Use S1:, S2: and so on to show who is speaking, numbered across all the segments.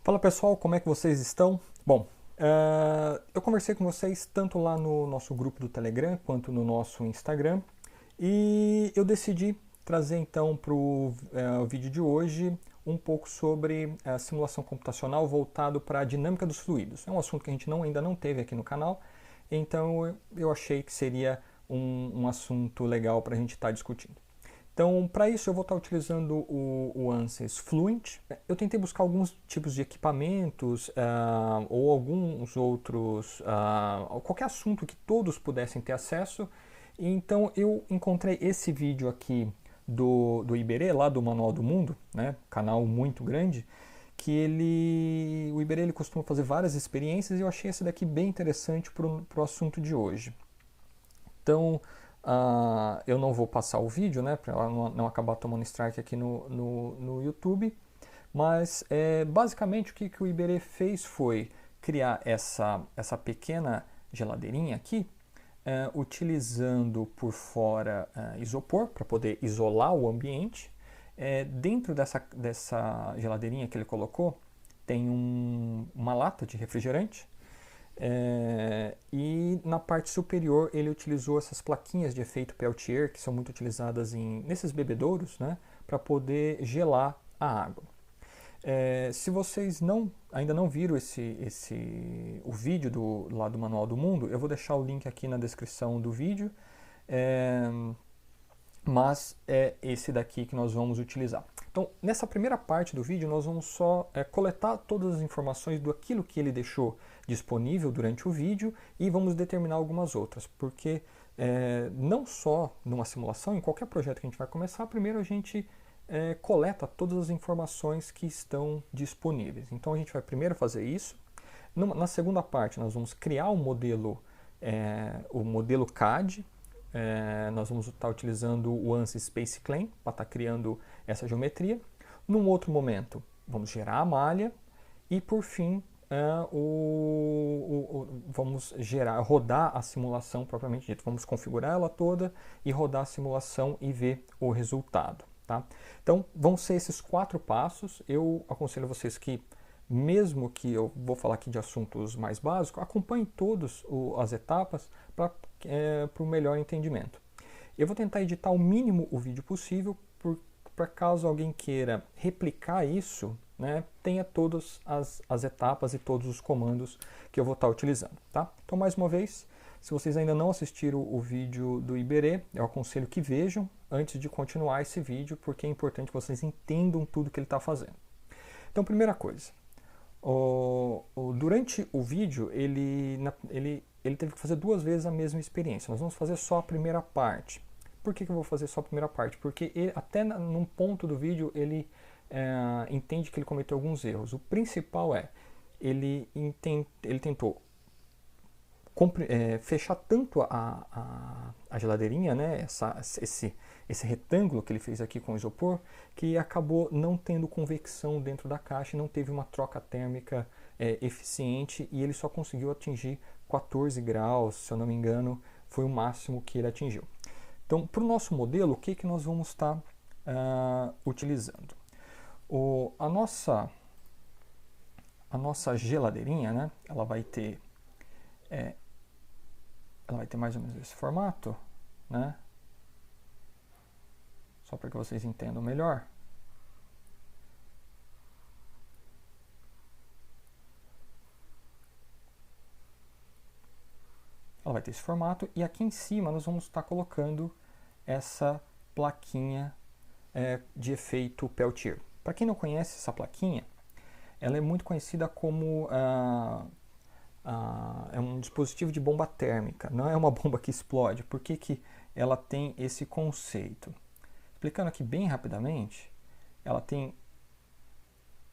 S1: Fala pessoal, como é que vocês estão? Bom, eu conversei com vocês tanto lá no nosso grupo do Telegram quanto no nosso Instagram e eu decidi trazer então para o vídeo de hoje um pouco sobre a simulação computacional voltado para a dinâmica dos fluidos. É um assunto que a gente ainda não teve aqui no canal, então eu achei que seria um assunto legal para a gente estar discutindo. Então, para isso, eu vou estar utilizando o ANSYS Fluent. Eu tentei buscar alguns tipos de equipamentos ou alguns outros, qualquer assunto que todos pudessem ter acesso. Então, eu encontrei esse vídeo aqui do Iberê, lá do Manual do Mundo, né, canal muito grande, que o Iberê ele costuma fazer várias experiências e eu achei esse daqui bem interessante para o assunto de hoje. Então, eu não vou passar o vídeo, né, para ela não acabar tomando strike aqui no YouTube, mas basicamente o que o Iberê fez foi criar essa pequena geladeirinha aqui, utilizando por fora isopor para poder isolar o ambiente. Dentro dessa geladeirinha que ele colocou tem uma lata de refrigerante. E na parte superior ele utilizou essas plaquinhas de efeito Peltier, que são muito utilizadas nesses bebedouros, né, para poder gelar a água. Se vocês ainda não viram o vídeo lá do Manual do Mundo, eu vou deixar o link aqui na descrição do vídeo, mas é esse daqui que nós vamos utilizar. Então, nessa primeira parte do vídeo, nós vamos só coletar todas as informações do aquilo que ele deixou disponível durante o vídeo e vamos determinar algumas outras, porque não só numa simulação, em qualquer projeto que a gente vai começar, primeiro a gente coleta todas as informações que estão disponíveis. Então, a gente vai primeiro fazer isso. Na segunda parte, nós vamos criar o modelo CAD. Nós vamos estar utilizando o ANSYS Space Clean para estar criando essa geometria. Num outro momento, vamos gerar a malha e, por fim, vamos rodar a simulação propriamente dita. Vamos configurar ela toda e rodar a simulação e ver o resultado. Tá? Então, vão ser esses 4 passos. Eu aconselho vocês que, mesmo que eu vou falar aqui de assuntos mais básicos, acompanhem todas as etapas para o melhor entendimento. Eu vou tentar editar o mínimo o vídeo possível, para caso alguém queira replicar isso, né, tenha todas as etapas e todos os comandos que eu vou estar utilizando. Tá? Então, mais uma vez, se vocês ainda não assistiram o vídeo do Iberê, eu aconselho que vejam antes de continuar esse vídeo, porque é importante que vocês entendam tudo que ele está fazendo. Então, primeira coisa, durante o vídeo, ele teve que fazer 2 vezes a mesma experiência. Nós vamos fazer só a primeira parte. Por que eu vou fazer só a primeira parte? Porque até num ponto do vídeo ele entende que ele cometeu alguns erros. O principal ele tentou fechar tanto a geladeirinha, né, esse retângulo que ele fez aqui com isopor, que acabou não tendo convecção dentro da caixa e não teve uma troca térmica eficiente, e ele só conseguiu atingir 14 graus, se eu não me engano, foi o máximo que ele atingiu. Então, para o nosso modelo, o que nós vamos estar utilizando? A nossa geladeirinha, né, ela vai ter mais ou menos esse formato, né? Só para que vocês entendam melhor. Ela vai ter esse formato e aqui em cima nós vamos estar colocando essa plaquinha de efeito Peltier. Para quem não conhece essa plaquinha, ela é muito conhecida como é um dispositivo de bomba térmica, não é uma bomba que explode. Por que ela tem esse conceito? Explicando aqui bem rapidamente, ela tem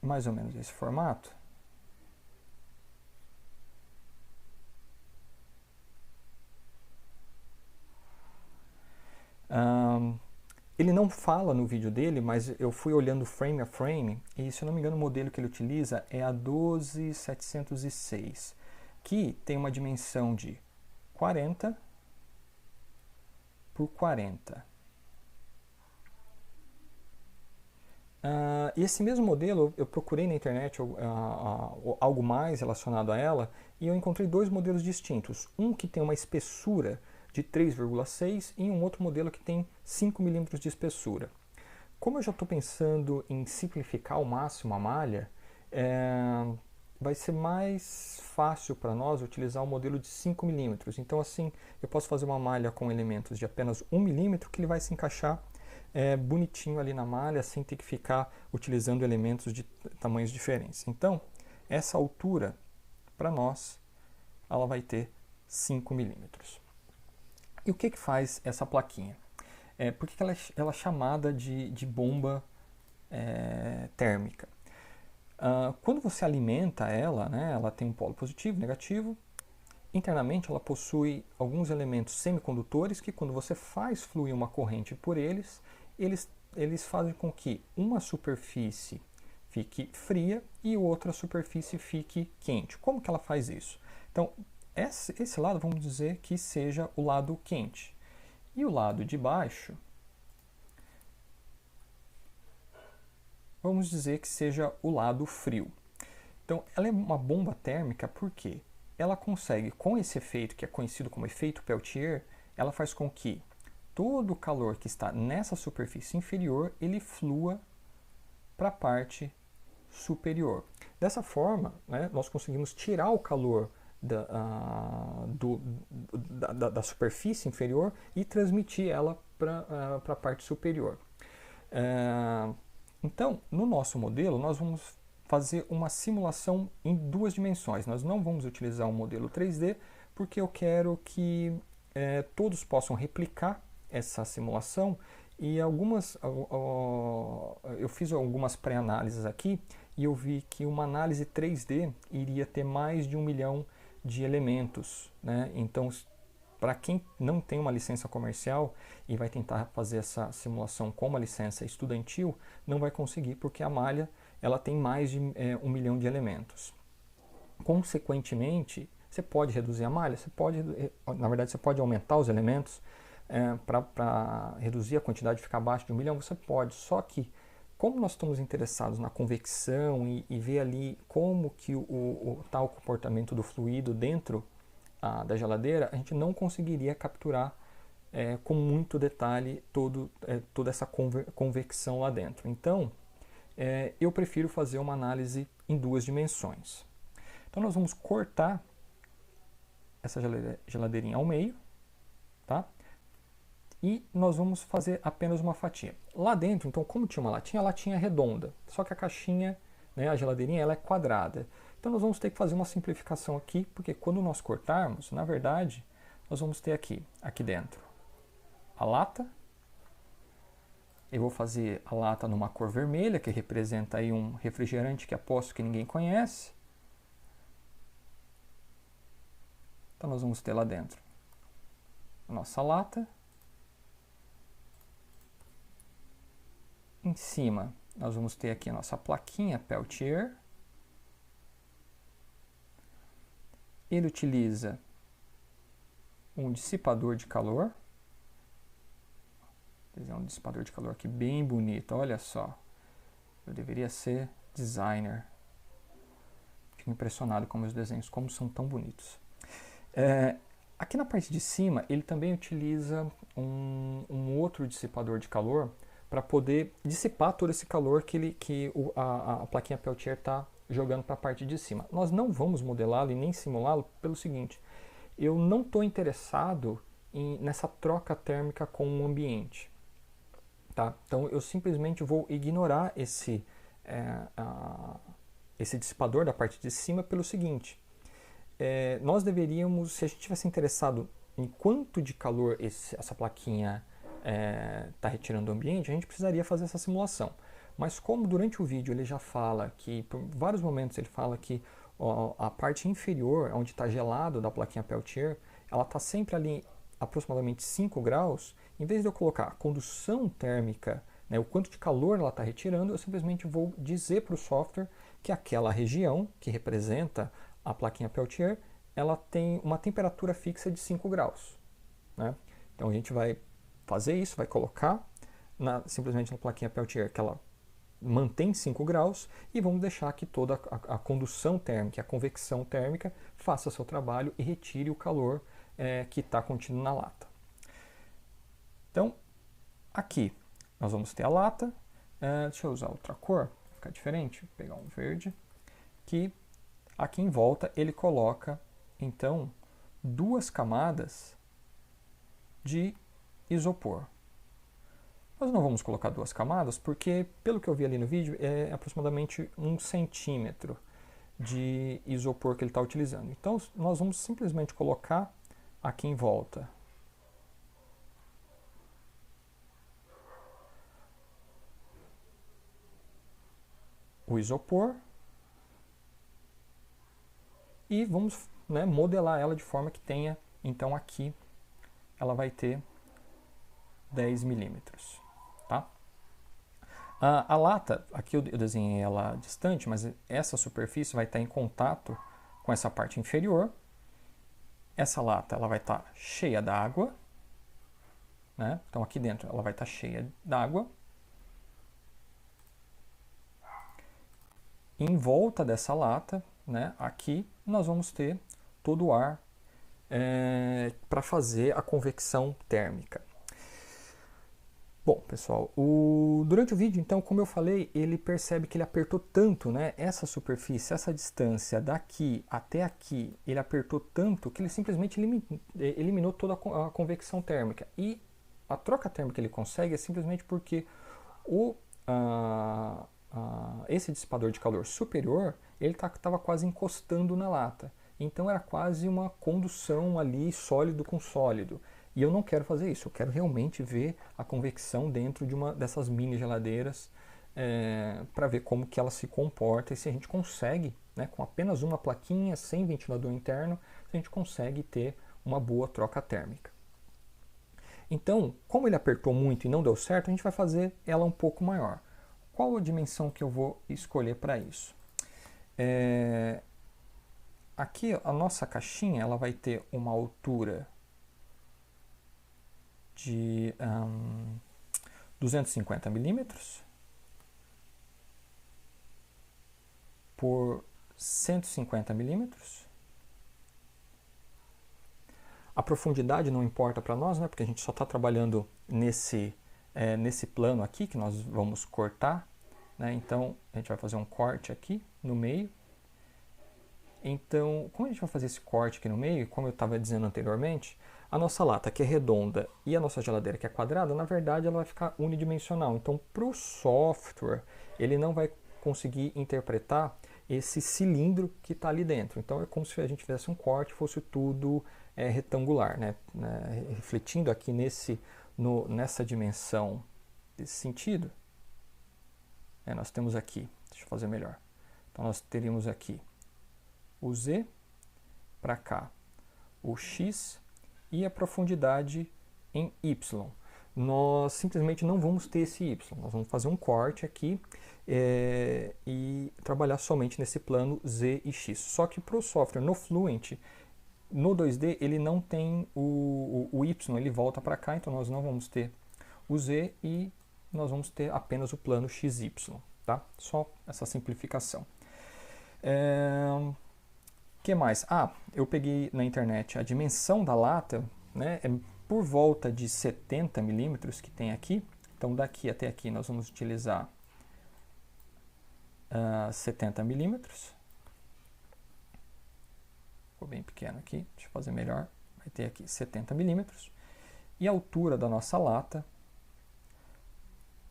S1: mais ou menos esse formato. Ele não fala no vídeo dele, mas eu fui olhando frame a frame, e se eu não me engano o modelo que ele utiliza é a 12706, que tem uma dimensão de 40 por 40. E esse mesmo modelo, eu procurei na internet algo mais relacionado a ela e eu encontrei dois modelos distintos. Um que tem uma espessura de 3,6 e um outro modelo que tem 5 milímetros de espessura. Como eu já estou pensando em simplificar ao máximo a malha, vai ser mais fácil para nós utilizar o modelo de 5 milímetros. Então assim, eu posso fazer uma malha com elementos de apenas 1 milímetro que ele vai se encaixar bonitinho ali na malha, sem ter que ficar utilizando elementos de tamanhos diferentes. Então, essa altura, para nós, ela vai ter 5 milímetros. E o que faz essa plaquinha? Por que ela é chamada de bomba térmica? Quando você alimenta ela, né, ela tem um polo positivo, negativo. Internamente, ela possui alguns elementos semicondutores que, quando você faz fluir uma corrente por eles fazem com que uma superfície fique fria e outra superfície fique quente. Como que ela faz isso? Então, esse lado, vamos dizer que seja o lado quente. E o lado de baixo, vamos dizer que seja o lado frio. Então, ela é uma bomba térmica porque ela consegue, com esse efeito que é conhecido como efeito Peltier, ela faz com que todo o calor que está nessa superfície inferior, ele flua para a parte superior. Dessa forma, né, nós conseguimos tirar o calor da superfície inferior e transmitir ela para a parte superior. Então, no nosso modelo, nós vamos fazer uma simulação em duas dimensões. Nós não vamos utilizar um modelo 3D, porque eu quero que todos possam replicar essa simulação e eu fiz algumas pré-análises aqui e eu vi que uma análise 3D iria ter mais de 1 milhão de elementos, né? Então, para quem não tem uma licença comercial e vai tentar fazer essa simulação com uma licença estudantil, não vai conseguir porque a malha ela tem mais de 1 milhão de elementos. Consequentemente, você pode reduzir a malha, na verdade você pode aumentar os elementos, para reduzir a quantidade, ficar abaixo de 1 milhão, você pode. Só que, como nós estamos interessados na convecção e ver ali como que tá o comportamento do fluido dentro da geladeira, a gente não conseguiria capturar com muito detalhe toda essa convecção lá dentro. Então, eu prefiro fazer uma análise em duas dimensões. Então, nós vamos cortar essa geladeirinha ao meio, tá? E nós vamos fazer apenas uma fatia. Lá dentro, então, como tinha uma latinha, a latinha é redonda, só que a caixinha, né, a geladeirinha, ela é quadrada. Então nós vamos ter que fazer uma simplificação aqui, porque quando nós cortarmos, na verdade, nós vamos ter aqui dentro, a lata. Eu vou fazer a lata numa cor vermelha, que representa aí um refrigerante que aposto que ninguém conhece. Então nós vamos ter lá dentro a nossa lata. Em cima, nós vamos ter aqui a nossa plaquinha Peltier. Ele utiliza um dissipador de calor. É um dissipador de calor aqui bem bonito, olha só. Eu deveria ser designer. Fico impressionado com meus desenhos, como são tão bonitos. Aqui na parte de cima, ele também utiliza um outro dissipador de calor para poder dissipar todo esse calor que a plaquinha Peltier está jogando para a parte de cima. Nós não vamos modelá-lo e nem simulá-lo pelo seguinte: eu não estou interessado nessa troca térmica com o ambiente. Tá? Então eu simplesmente vou ignorar esse dissipador da parte de cima pelo seguinte: nós deveríamos, se a gente tivesse interessado em quanto de calor essa plaquinha está retirando do ambiente, a gente precisaria fazer essa simulação. Mas como durante o vídeo ele já fala que, por vários momentos ele fala que a parte inferior, onde está gelado da plaquinha Peltier, ela está sempre ali aproximadamente 5 graus, em vez de eu colocar a condução térmica, né, o quanto de calor ela está retirando, eu simplesmente vou dizer para o software que aquela região que representa a plaquinha Peltier, ela tem uma temperatura fixa de 5 graus. Né? Então a gente vai fazer isso, vai colocar simplesmente na plaquinha Peltier que ela mantém 5 graus e vamos deixar que toda a condução térmica, a convecção térmica faça seu trabalho e retire o calor que está contido na lata. Então, aqui nós vamos ter a lata. Deixa eu usar outra cor, para ficar diferente. Vou pegar um verde. Que aqui em volta ele coloca, então, 2 camadas de isopor. Nós não vamos colocar 2 camadas porque, pelo que eu vi ali no vídeo, é aproximadamente 1 centímetro de isopor que ele está utilizando. Então, nós vamos simplesmente colocar aqui em volta o isopor e vamos, né, modelar ela de forma que tenha, então aqui ela vai ter 10 milímetros, tá? A lata, aqui eu desenhei ela distante, mas essa superfície vai estar em contato com essa parte inferior. Essa lata ela vai estar cheia d'água, né? Então aqui dentro ela vai estar cheia d'água. Em volta dessa lata, né, aqui nós vamos ter todo o ar para fazer a convecção térmica. Bom, pessoal, durante o vídeo, então, como eu falei, ele percebe que ele apertou tanto, né, essa superfície, essa distância daqui até aqui, ele apertou tanto que ele simplesmente eliminou toda a convecção térmica. E a troca térmica que ele consegue é simplesmente porque esse dissipador de calor superior, ele estava quase encostando na lata. Então era quase uma condução ali, sólido com sólido. E eu não quero fazer isso, eu quero realmente ver a convecção dentro de uma dessas mini geladeiras para ver como que ela se comporta e se a gente consegue, né, com apenas uma plaquinha, sem ventilador interno, se a gente consegue ter uma boa troca térmica. Então, como ele apertou muito e não deu certo, a gente vai fazer ela um pouco maior. Qual a dimensão que eu vou escolher para isso? Aqui a nossa caixinha ela vai ter uma altura de 250 milímetros por 150 milímetros. A profundidade não importa para nós, né, porque a gente só está trabalhando nesse plano aqui que nós vamos cortar, né? Então a gente vai fazer um corte aqui no meio. Então, como a gente vai fazer esse corte aqui no meio, como eu estava dizendo anteriormente, a nossa lata que é redonda e a nossa geladeira que é quadrada, na verdade ela vai ficar unidimensional. Então, para o software, ele não vai conseguir interpretar esse cilindro que está ali dentro. Então, é como se a gente fizesse um corte, fosse tudo retangular, né? Refletindo aqui nessa dimensão desse sentido, nós temos aqui, deixa eu fazer melhor. Então, nós teríamos aqui o Z, para cá o X e a profundidade em Y. Nós simplesmente não vamos ter esse Y, nós vamos fazer um corte aqui e trabalhar somente nesse plano Z e X. Só que para o software no Fluent, no 2D, ele não tem o Y, ele volta para cá, então nós não vamos ter o Z e nós vamos ter apenas o plano XY, tá? Só essa simplificação. Que mais? Eu peguei na internet a dimensão da lata, né, é por volta de 70 milímetros que tem aqui. Então daqui até aqui nós vamos utilizar 70 milímetros. Ficou bem pequeno aqui, deixa eu fazer melhor. Vai ter aqui 70 milímetros. E a altura da nossa lata,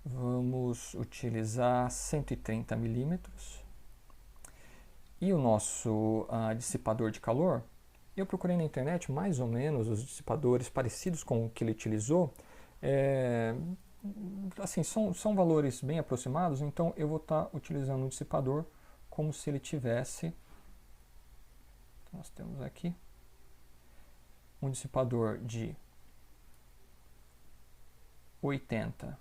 S1: vamos utilizar 130 milímetros. E o nosso dissipador de calor, eu procurei na internet mais ou menos os dissipadores parecidos com o que ele utilizou. Assim, são valores bem aproximados, então eu vou estar utilizando um dissipador como se ele tivesse... Então, nós temos aqui um dissipador de 80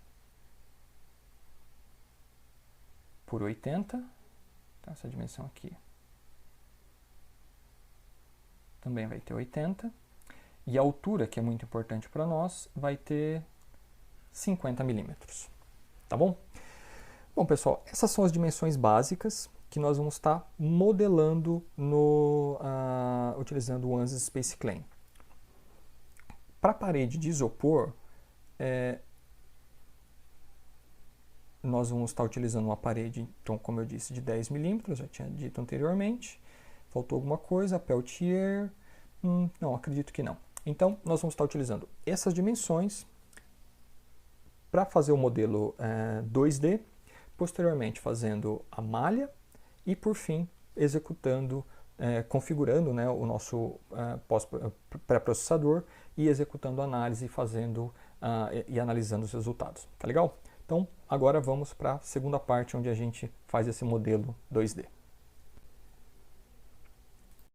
S1: por 80, então essa dimensão aqui também vai ter 80, e a altura, que é muito importante para nós, vai ter 50 milímetros, tá bom? Bom, pessoal, essas são as dimensões básicas que nós vamos estar modelando utilizando o ANSYS Space Claim. Para a parede de isopor, nós vamos estar utilizando uma parede, então, como eu disse, de 10 milímetros, já tinha dito anteriormente. Faltou alguma coisa, Peltier? Não, acredito que não. Então, nós vamos estar utilizando essas dimensões para fazer o modelo 2D, posteriormente fazendo a malha e, por fim, executando, configurando, né, o nosso pré-processador e executando a análise, fazendo e analisando os resultados. Tá legal? Então, agora vamos para a segunda parte, onde a gente faz esse modelo 2D.